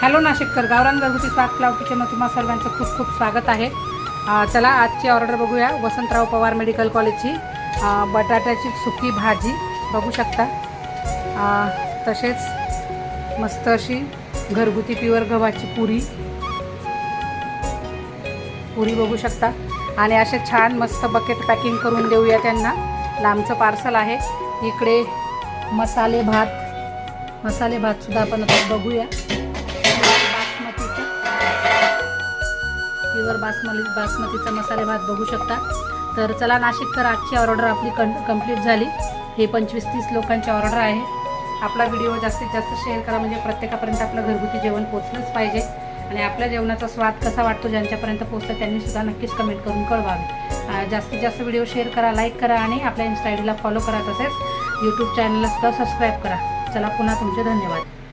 Hello नाशिककर, गावरान घरगुती स्वाद क्लाउड किचनमध्ये तुम्हा सर्वांचं खूप खूप स्वागत आहे। चला आजची ऑर्डर बघूया। वसंतराव पवार मेडिकल कॉलेजची बटाट्याची सुकी भाजी बघू शकता। तसेच मस्त अशी घरगुती प्युअर गव्हाची पुरी बघू शकता। आणि असे छान मस्त बकेट पॅकिंग करून देऊया त्यांना। लांबचं पार्सल आहे। इकडे मसाले भात सुद्धा आपण आता बघूया। प्युअर बासमतीचा मसाले भात बघू शकता। तर चला नाशिककर, आजची ऑर्डर आपली कंप्लीट झाली। हे 25-30 लोकांची ऑर्डर आहे। आपला व्हिडिओ जास्तीत जास्त शेअर करा, म्हणजे प्रत्येकापर्यंत आपलं घरगुती जेवण पोहोचलंच पाहिजे। आणि आपल्या जेवणाचा स्वाद कसा वाटतो ज्यांच्यापर्यंत पोहोचतो त्यांनी सुद्धा नक्कीच कमेंट करून कळवावे। जास्तीत जास्त व्हिडिओ शेअर करा, लाईक करा आणि आपल्या इन्स्टा आयडीला फॉलो करा। तसेच यूट्यूब चॅनलला सुद्धा सबस्क्राईब करा। चला पुन्हा तुमचे धन्यवाद।